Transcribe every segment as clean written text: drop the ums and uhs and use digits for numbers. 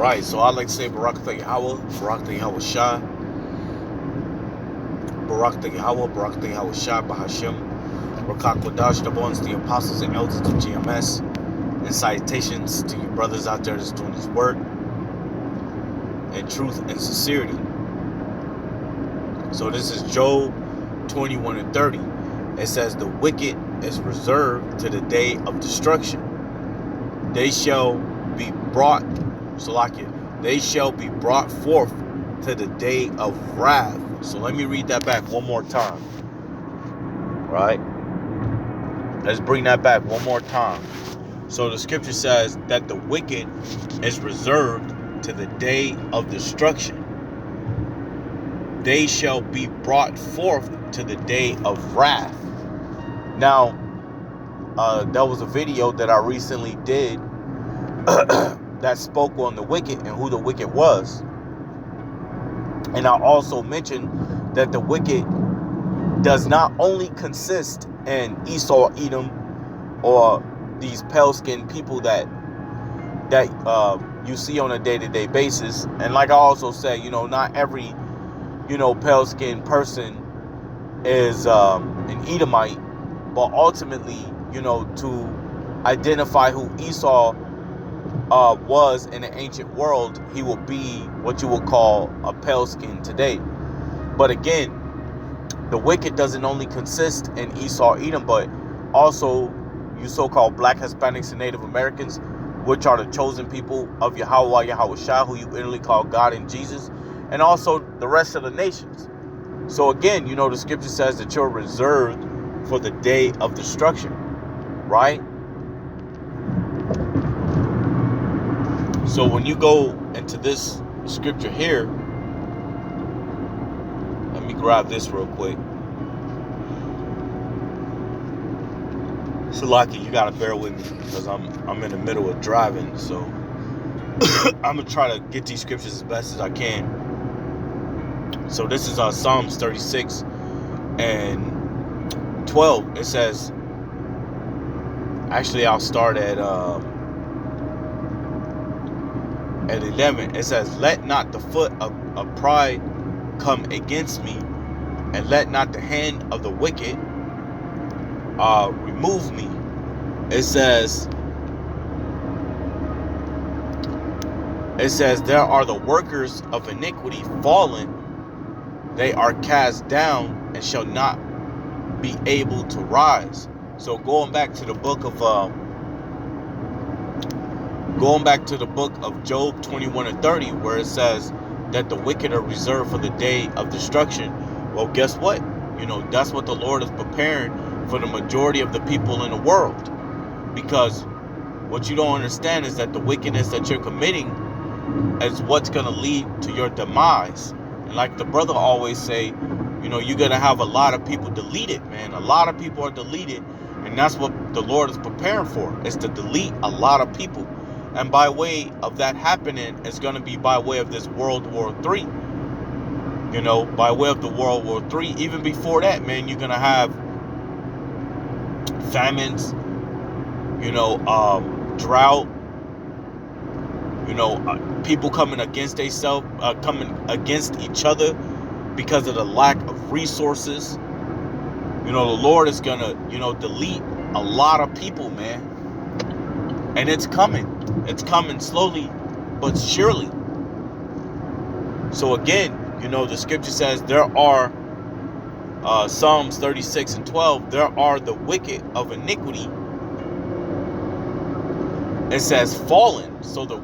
Right, so I like to say Barak Yahweh, Barak Yahweh Shah, Barak Yahweh, Barak Yahweh Shah, Bahashim, Rakak Wadash, the ones, the apostles and elders of GMS, and salutations to you brothers out there that's doing this work in truth and sincerity. So this is Job 21 and 30. It says, the wicked is reserved to the day of destruction. They shall be brought, they shall be brought forth to the day of wrath. So let me read that back one more time. Right? Let's bring that back one more time. So the scripture says that the wicked is reserved to the day of destruction. They shall be brought forth to the day of wrath. Now, there was a video that I recently did that spoke on the wicked and who the wicked was. And I also mentioned that the wicked does not only consist in Esau, Edom, or these pale-skinned people that you see on a day-to-day basis. And like I also said, not every, pale-skinned person is an Edomite, but ultimately, to identify who Esau was in the ancient world, he will be what you would call a pale-skinned today. But again, the wicked doesn't only consist in Esau, Edom, but also you so-called Black, Hispanics, and Native Americans, which are the chosen people of Yahweh, Yahweh Shah, who you literally call God and Jesus, and also the rest of the nations. So again, the scripture says that you're reserved for the day of destruction, right? So when you go into this scripture here, let me grab this real quick. Salaki, you gotta bear with me because I'm in the middle of driving, so I'm gonna try to get these scriptures as best as I can. So this is Psalms 36 and 12. It says, actually I'll start at 11. It says, let not the foot of pride come against me, and let not the hand of the wicked remove me. It says there are the workers of iniquity fallen, they are cast down and shall not be able to rise. So going back to the book of Job 21 and 30, where it says that the wicked are reserved for the day of destruction. Well, guess what? That's what the Lord is preparing for the majority of the people in the world. Because what you don't understand is that the wickedness that you're committing is what's going to lead to your demise. And like the brother always say, you're going to have a lot of people deleted, man. A lot of people are deleted. And that's what the Lord is preparing for, is to delete a lot of people. And by way of that happening, it's going to be by way of this World War III. By way of the World War III. Even before that, man, you're going to have famines, drought, people coming against themselves, coming against each other because of the lack of resources. The Lord is going to, delete a lot of people, man. And it's coming. It's coming slowly but surely. So again, the scripture says there are, Psalms 36 and 12, there are the wicked of iniquity. It says fallen. So there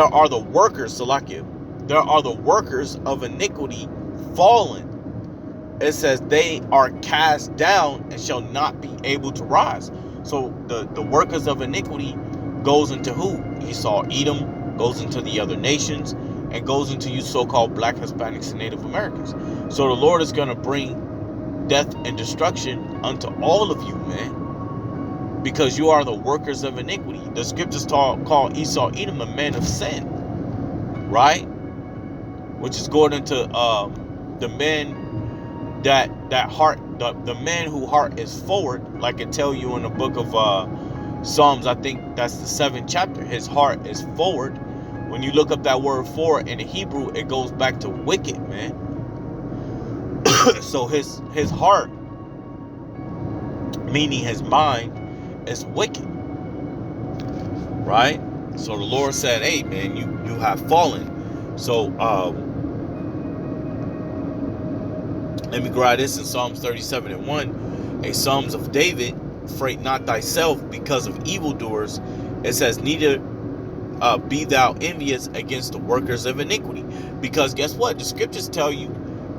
are the workers, Salakia. There are the workers of iniquity fallen. It says they are cast down and shall not be able to rise. So the workers of iniquity goes into who? Esau, Edom, goes into the other nations, and goes into you so-called Black, Hispanics, and Native Americans. So the Lord is going to bring death and destruction unto all of you, man. Because you are the workers of iniquity. The scriptures call Esau, Edom, a man of sin. Right? Which is going into the men that heart, the man whose heart is forward, like it tell you in the book of Psalms, I think that's the 7th chapter. His heart is forward, when you look up that word for in the Hebrew, it goes back to wicked, man. So his heart, meaning his mind, is wicked, right? So the Lord said, hey, man, you have fallen. So let me grab this in Psalms 37:1. A Psalms of David, fret not thyself because of evildoers. It says, neither be thou envious against the workers of iniquity. Because guess what? The scriptures tell you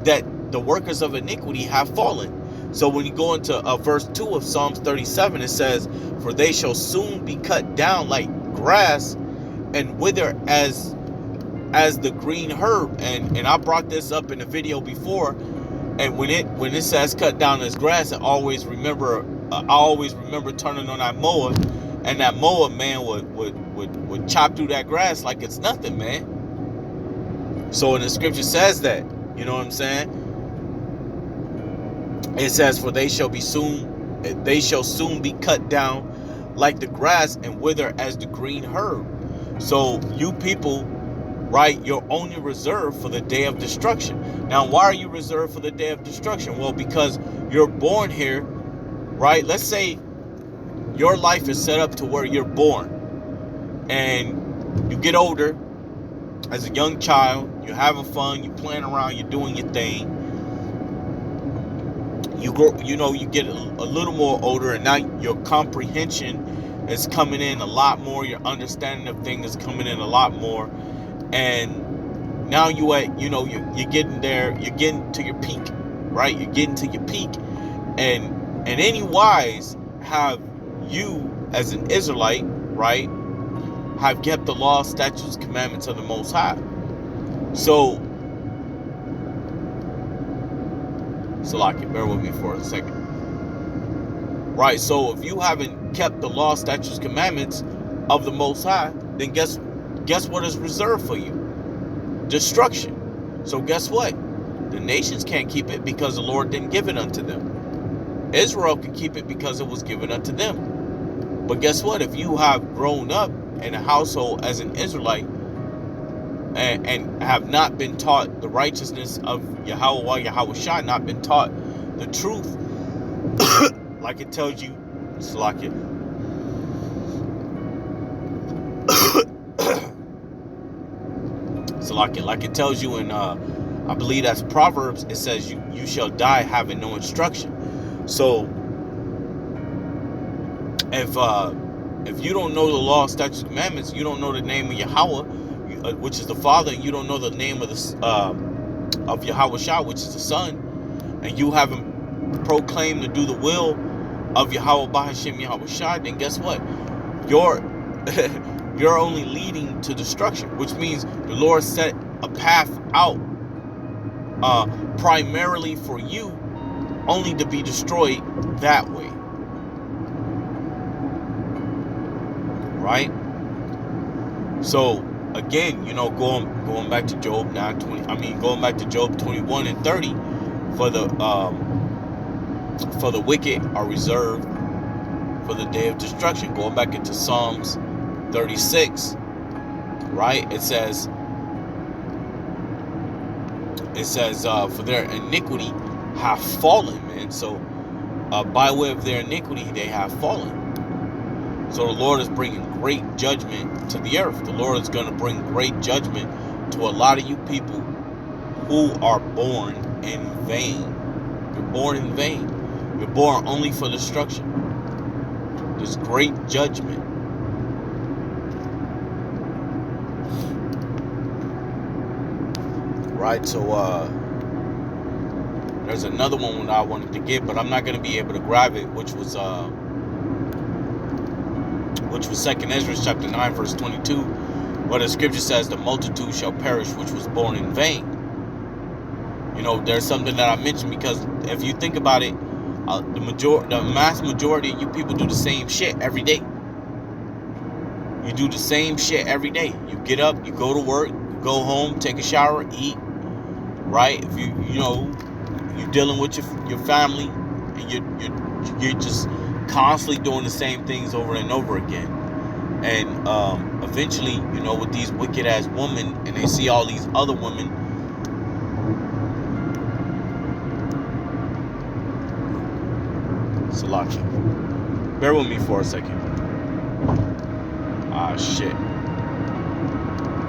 that the workers of iniquity have fallen. So when you go into verse 2 of Psalms 37, it says, for they shall soon be cut down like grass and wither as the green herb. And I brought this up in a video before. And when it says cut down as grass, I always remember turning on that mower, and that mower, man, would chop through that grass like it's nothing, man. So in the scripture says that, you know what I'm saying? It says, for they shall soon be cut down like the grass and wither as the green herb. So you people, right, you're only reserved for the day of destruction. Now, why are you reserved for the day of destruction? Well, because you're born here, right? Let's say your life is set up to where you're born and you get older as a young child, you're having fun, you're playing around, you're doing your thing. You grow, you get a little more older, and now your comprehension is coming in a lot more. Your understanding of things is coming in a lot more. And now you're getting there, you're getting to your peak, right? You're getting to your peak. And any wise have you as an Israelite, right, have kept the law, statutes, commandments of the Most High. So bear with me for a second. Right, so if you haven't kept the law, statutes, commandments of the Most High, then guess what is reserved for you? Destruction. So guess what? The nations can't keep it because the Lord didn't give it unto them. Israel can keep it because it was given unto them. But guess what? If you have grown up in a household as an Israelite and have not been taught the righteousness of Yahweh Shai, not been taught the truth, like it tells you, like it tells you in I believe that's Proverbs, it says you shall die having no instruction. So if you don't know the law, statutes, commandments, you don't know the name of Yahweh, which is the Father, and you don't know the name of Yahweh Shai, which is the Son, and you haven't proclaimed to do the will of Yahweh Bahashem Yahweh Shai, then guess what? You're only leading to destruction, which means the Lord set a path out primarily for you, only to be destroyed that way. Right? So again, going back to Job 9:20, going back to Job 21 and 30, for the wicked are reserved for the day of destruction. Going back into Psalms 36, right? It says for their iniquity have fallen, man. So by way of their iniquity they have fallen. So the Lord is bringing great judgment to the earth. The Lord is going to bring great judgment to a lot of you people who are born in vain. You're born in vain. You're born only for destruction. There's great judgment. Right, so there's another one that I wanted to get, but I'm not going to be able to grab it, which was 2nd Ezra chapter 9 verse 22, where the scripture says the multitude shall perish which was born in vain. There's something that I mentioned, because if you think about it, the mass majority of you people do the same shit every day. You do the same shit every day. You get up, you go to work, you go home, take a shower, eat, right? If you're dealing with your family, and you're just constantly doing the same things over and over again. And eventually, you know, with these wicked ass women, and they see all these other women. Salaki. Bear with me for a second. Ah, shit.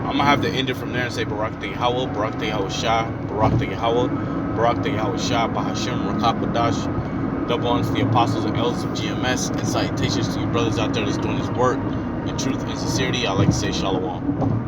I'm gonna have to end it from there and say Barak Te Yahweh, Barak Te Yahweh Shah, Barak Te Yahweh, Barak Te Yahweh Shah, Bahashim, Rakapadash. Double honors to the apostles and elders of GMS, and salutations to you brothers out there that's doing this work in truth and sincerity. I'd like to say Shalom.